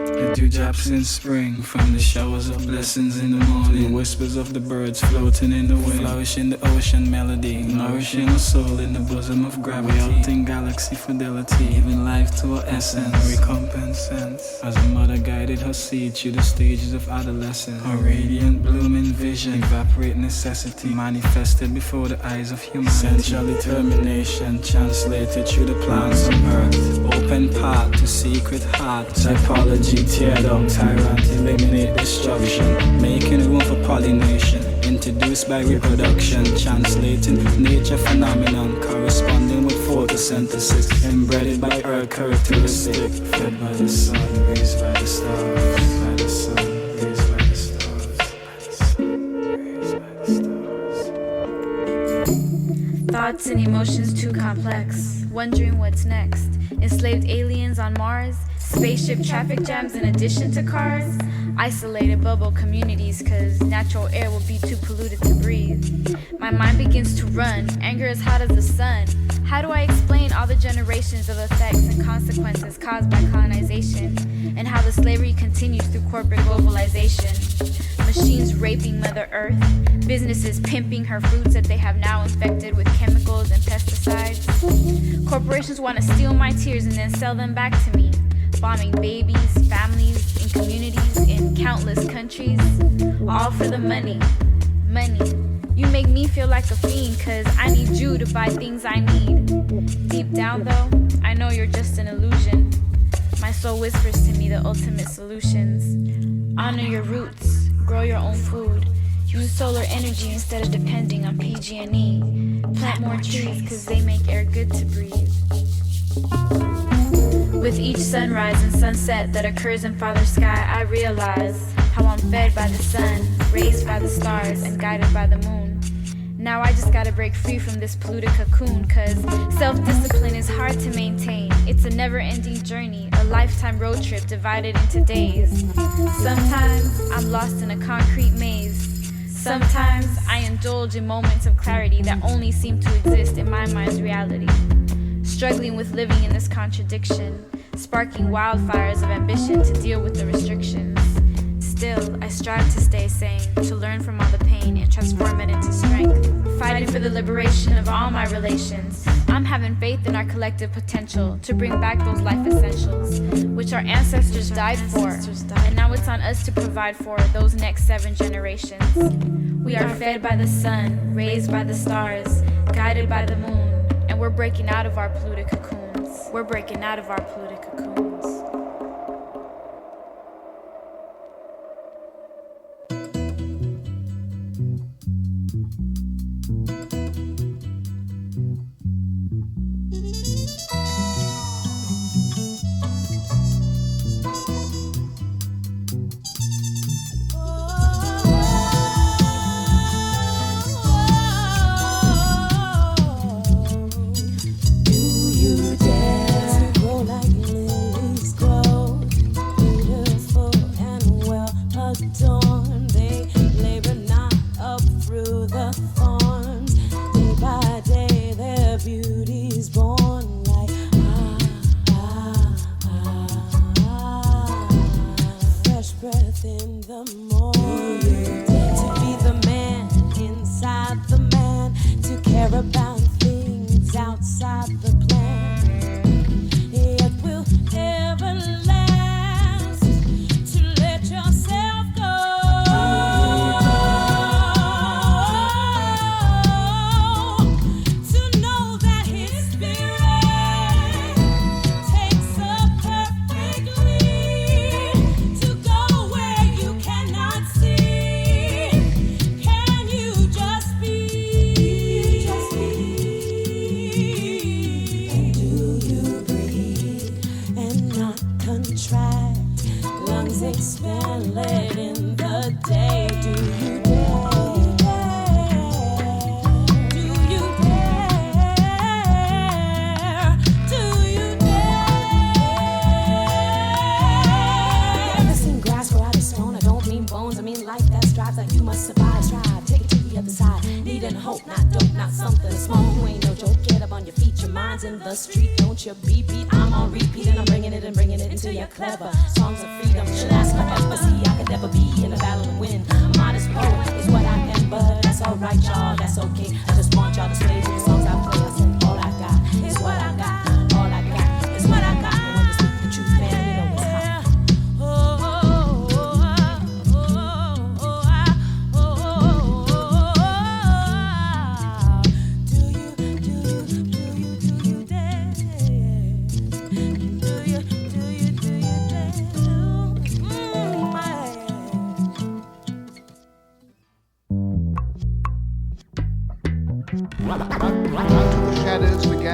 The dewdrops in spring, from the showers of blessings in the morning. The whispers of the birds floating in the wind, flourish in the ocean melody, nourishing a soul in the bosom of gravity. We out in galaxy fidelity, giving life to our essence, recompense sense. As a mother guided her seed through the stages of adolescence, her radiant blooming vision, evaporate necessity, manifested before the eyes of humanity. Essential determination, translated through the plants on earth. Open path to secret heart, typology. Tear down tyrant, eliminate destruction, making room for pollination, introduced by reproduction, translating nature phenomenon, corresponding with photosynthesis, embedded by earth characteristic, fed by the sun, raised by the stars, fed by the sun, raised by the stars, raised by the stars. Thoughts and emotions too complex, wondering what's next. Enslaved aliens on Mars, spaceship traffic jams in addition to cars, isolated bubble communities cause natural air will be too polluted to breathe. My mind begins to run, anger is hot as the sun. How do I explain all the generations of effects and consequences caused by colonization, and how the slavery continues through corporate globalization? Machines raping Mother Earth, businesses pimping her fruits that they have now infected with chemicals and pesticides. Corporations want to steal my tears and then sell them back to me, bombing babies, families, and communities in countless countries, all for the money. Money. You make me feel like a fiend cause I need you to buy things I need. Deep down though, I know you're just an illusion. My soul whispers to me the ultimate solutions. Honor your roots, grow your own food, use solar energy instead of depending on PG&E. plant more trees, cause they make air good to breathe. With each sunrise and sunset that occurs in Father's sky, I realize how I'm fed by the sun, raised by the stars, and guided by the moon. Now I just gotta break free from this polluted cocoon, cause self-discipline is hard to maintain. It's a never-ending journey, a lifetime road trip divided into days. Sometimes I'm lost in a concrete maze. Sometimes I indulge in moments of clarity that only seem to exist in my mind's reality. Struggling with living in this contradiction, sparking wildfires of ambition to deal with the restrictions. Still, I strive to stay sane, to learn from all the pain and transform it into strength. Fighting for the liberation of all my relations. I'm having faith in our collective potential to bring back those life essentials, which our ancestors died for. And now it's on us to provide for those next 7 generations. We are fed by the sun, raised by the stars, guided by the moon, and we're breaking out of our polluted cocoons. We're breaking out of our polluted cocoons.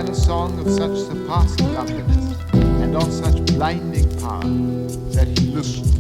A song of such surpassing loveliness and of such blinding power that he listened.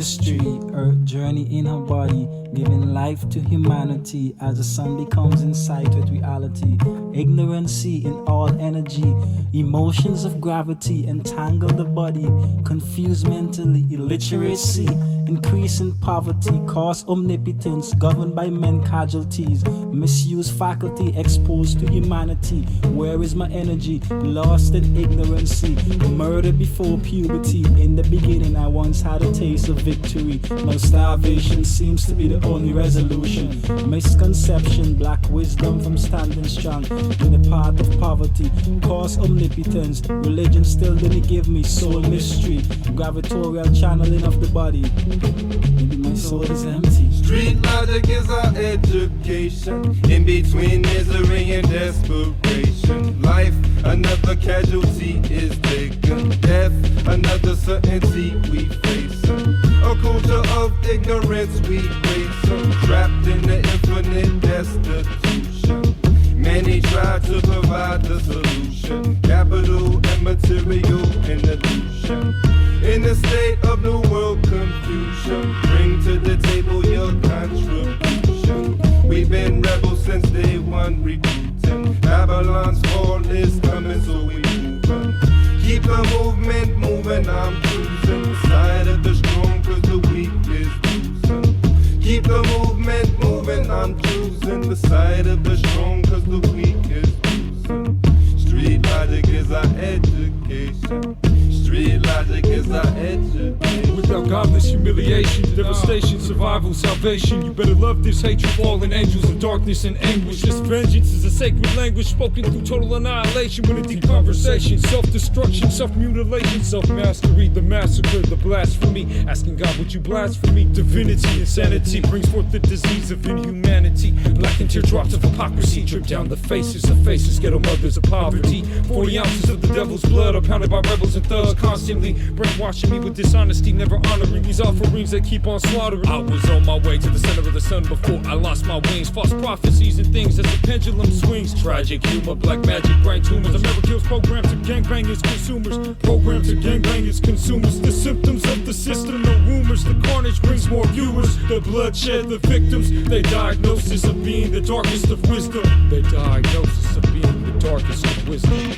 mystery. Earth journey in her body, giving life to humanity as the sun becomes in sight with reality. Ignorancy in all energy, emotions of gravity entangle the body, confuse mentally, illiteracy, increase in poverty, cause omnipotence, governed by men casualties, misuse faculty, exposed to humanity. Where is my energy? Lost in ignorancy, murder before puberty. In the beginning I once had a taste of victory, now starvation seems to be the only resolution. Misconception, black wisdom from standing strong in the path of poverty, cause omnipotence. Religion still didn't give me soul mystery, gravitatorial channeling of the body. Maybe my soul is empty. Street logic is our education. In between misery and desperation. Life, another casualty is taken. Death, another certainty we face. A culture of ignorance we face. Trapped in the infinite destitution. Many try to provide the solution. Capital and material in illusion. In a state of new world confusion, bring to the table your contribution. We've been rebels since day one, recruiting. Babylon's fall is coming, so we move on. Keep the movement moving, I'm choosing the side of the strong, cause the weak is losing. Keep the movement moving, I'm choosing the side of the strong, cause the weak is losing. Street logic is our education. Street logic is our education. Without godless humiliation, devastation, survival, salvation. You better love this hatred, fallen angels of darkness and anguish. This vengeance is a sacred language spoken through total annihilation. With a deep conversation, self-destruction, self-mutilation, self-mastery, the massacre, the blasphemy. Asking God, would you blasphemy? Divinity, insanity brings forth the disease of inhumanity. Black and teardrops of hypocrisy drip down the faces of faces, ghetto mothers of poverty. 40 ounces of the devil's blood are pounded by rebels and thugs, constantly brainwashing me with dishonesty, never honoring these offerings that keep on slaughtering. I was on my way to the center of the sun before I lost my wings. False prophecies and things as the pendulum swings. Tragic humor, black magic, brain tumors. America kills programmed to gangbang its consumers. Programmed to gangbang its consumers. The symptoms of the system, no rumors. The carnage brings more viewers. The bloodshed, the victims. They diagnosis of being the darkest of wisdom. They diagnosis of being the darkest of wisdom.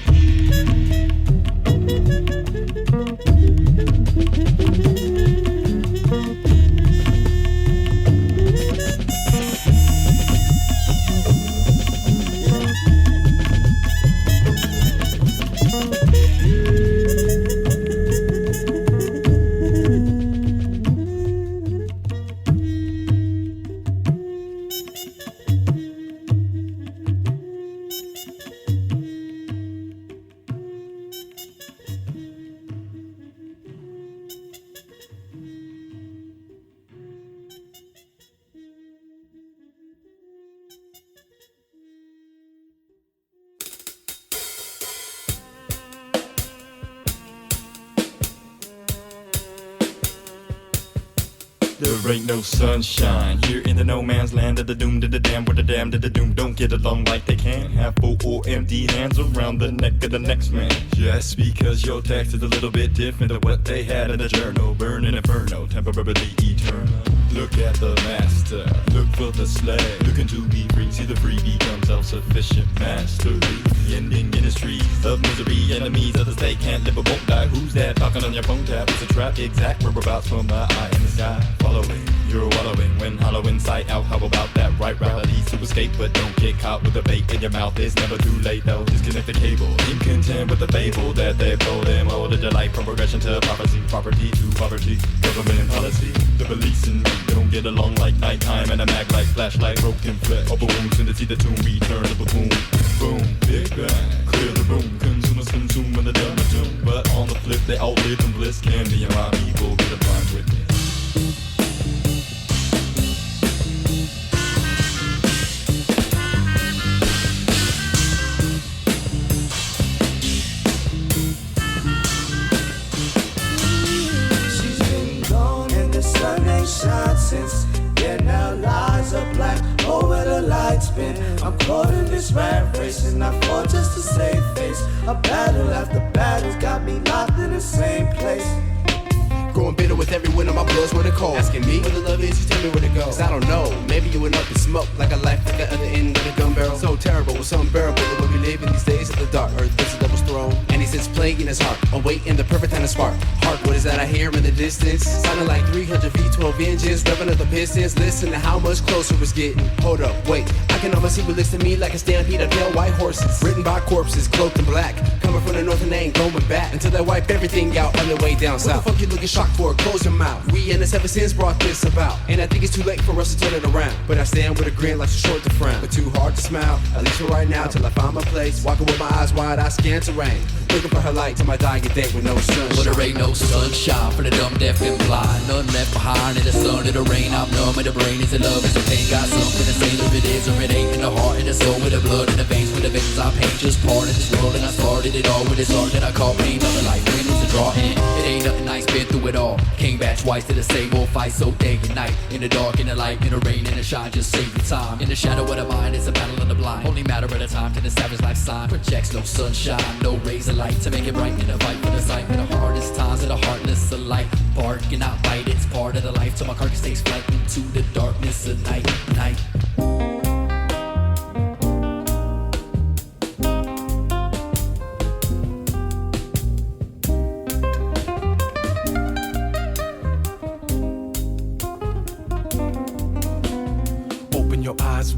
There ain't no sunshine here in the no man's land of the doom to the damn, where the damn to the doom don't get along like they can. Have full or empty hands around the neck of the next man. Just because your text is a little bit different than what they had in the journal. Burning inferno, temporarily eternal. Look at the master, look for the slave. Looking to be free, see the free become self-sufficient mastery. The ending industries of misery, enemies of the state can't live or won't die. Who's that talking on your phone tap? It's a trap, exact whereabouts from the eye in the sky. Following, you're wallowing when hollow inside out. How about that right reality to escape, but don't get caught with the bait in your mouth. It's never too late though. Disconnect the cable, in content with the fable that they've told them. All the delight from progression to prophecy, property to poverty, government and policy. The beliefs in me, they don't get along like nighttime, and I'm act like flashlight, broken flesh. Upper wounds in the see the tomb, return to the boom, boom, big bang, clear the room. Consumers consume when they're done with doom, but on the flip they all live in bliss. Can me and my people get a blind witness. Shine since then our lives are black. Oh, where the lights been. I'm caught in this rat race and I fought just to save face. A battle after battle's got me locked in the same place. Growing bitter with every win of my blood's running cold. Asking me where the love is, you tell me where to go. Cause I don't know, maybe you went up in smoke like a life like at the end of the gun barrel. So terrible, it's unbearable the way we live in these days of the dark. Earth is the devil's throne, and he sits playing in his heart, awaiting the perfect time to spark. Heart, what is that I hear in the distance? Sounding like 300 V12 engines, revving up the pistons. Listen to how much closer it's getting. Hold up, wait, I can almost see what looks to me like a stampede of pale white horses, ridden by corpses, cloaked in black, coming from the north and they ain't going back until they wipe everything out on their way down south. What the fuck you looking shocked for? Close your mouth. We in this ever since brought this about, and I think it's too late for us to turn it around. But I stand with a grin like too short to frown, but too hard to smile. At least for right now, till I find my place. Walking with my eyes wide, I scan terrain, looking for her light till my dying day with no sunshine. But there ain't no sunshine for the dumb, deaf, and blind. None left behind in the sun or the rain. I'm numb in the brain. Is it love? Is it pain? Got something to say if it is or it ain't. In the heart, in the soul, with the blood, in the veins, with the veins I paint. Just part of this world, and I started it all with this art that I call pain. Nothing like wind was a draw in. It ain't nothing nice, been through it all. Came back twice to the same old fight, so day and night. In the dark, in the light, in the rain, in the shine, just save the time. In the shadow of the mind, it's a battle of the blind. Only matter of the time to the savage life sign. Projects no sunshine, no rays of light to make it bright in the fight for the sight. In the hardest times of the heartless alike. Bark and not bite, it's part of the life till my carcass takes flight into the darkness of night.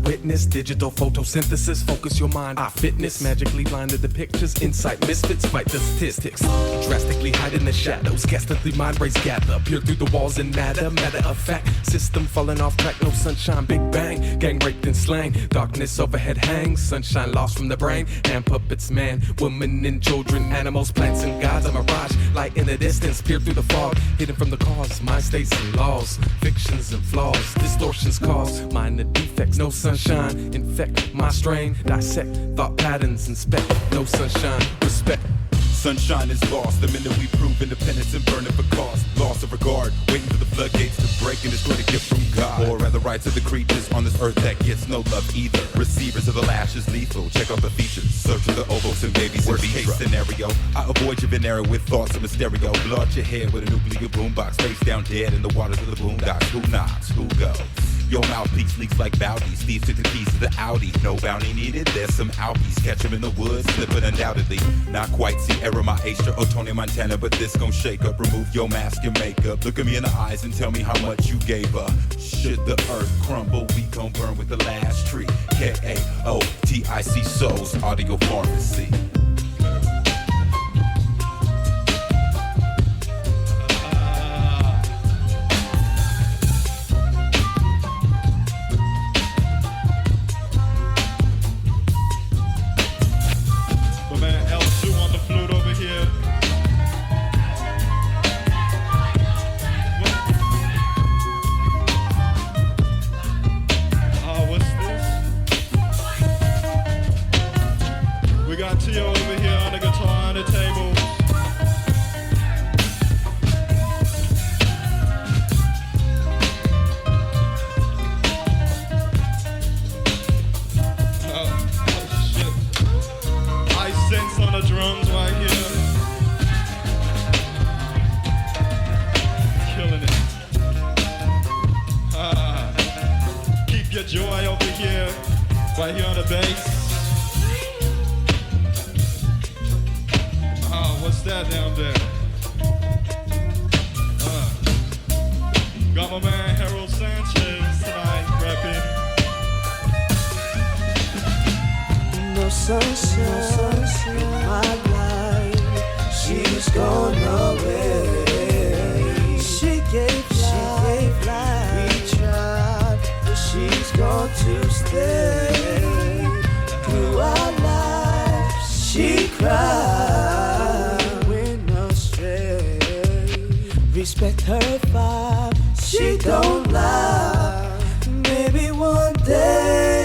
Witness digital photosynthesis, focus your mind on fitness. Magically blinded the pictures, insight misfits, fight the statistics. Drastically hide in the shadows, constantly mind rays gather, peer through the walls and matter of fact. System falling off track, no sunshine, big bang. Gang raped and slang, darkness overhead hangs. Sunshine lost from the brain, hand puppets, man, women and children, animals, plants and gods. A mirage, light in the distance, peer through the fog, hidden from the cause. Mind states and laws, fictions and flaws, distortions cause minor defects. No sunshine, infect my strain, dissect thought patterns, inspect. No sunshine, respect. Sunshine is lost the minute we prove independence and burn it for cause. Loss of regard, waiting for the floodgates to break and destroy the gift from God. Or rather rights of the creatures on this earth that gets no love either. Receivers of the lash is lethal, check out the features. Search for the ovals and babies. Worst case scenario, I avoid your venereal with thoughts of a stereo. Blow out your head with a nuclear boombox, face down dead in the waters of the boondocks. Who knocks, who goes? Your mouthpiece leaks like bounties. Thieves took the keys to the Audi. No bounty needed, there's some Alpies. Catch them in the woods, slipping undoubtedly. Not quite Sierra Maestra or Tony Montana, but this gon' shake up. Remove your mask and makeup. Look at me in the eyes and tell me how much you gave up. Should the earth crumble, we gon' burn with the last tree. K-A-O-T-I-C Souls, Audiopharmacy. Teao over here on the guitar on the table. Oh shit. I sense on the drums right here. Killing it. Keep your joy over here. Right here on the bass. What's that down there? Got my man Harold Sanchez tonight rapping. No sunshine in my life. She's gone away. She gave life. We tried, but she's gone to stay. Through our lives, she cried. Respect her vibe, she don't lie. Maybe one day.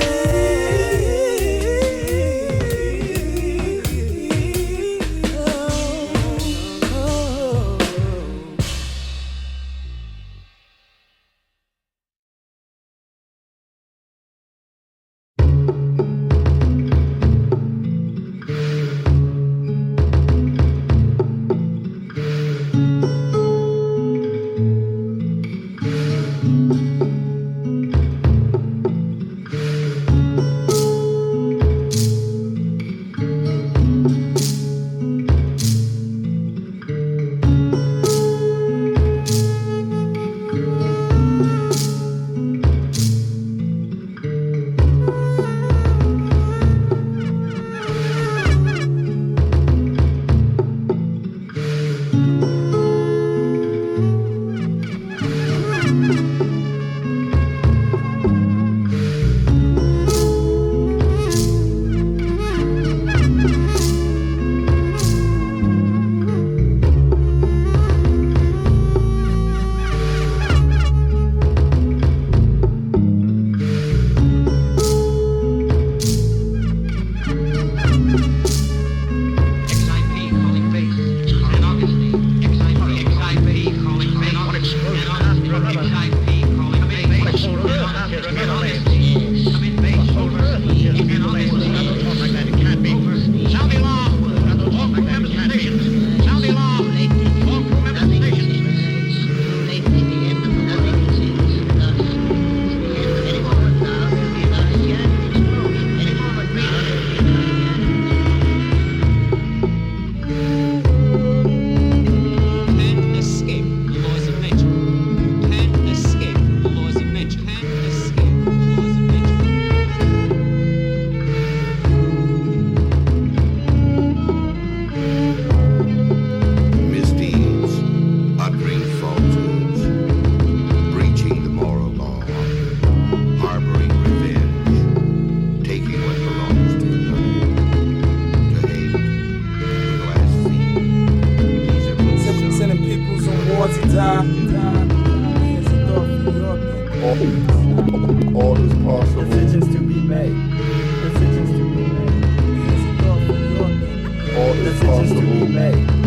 decisions to be made.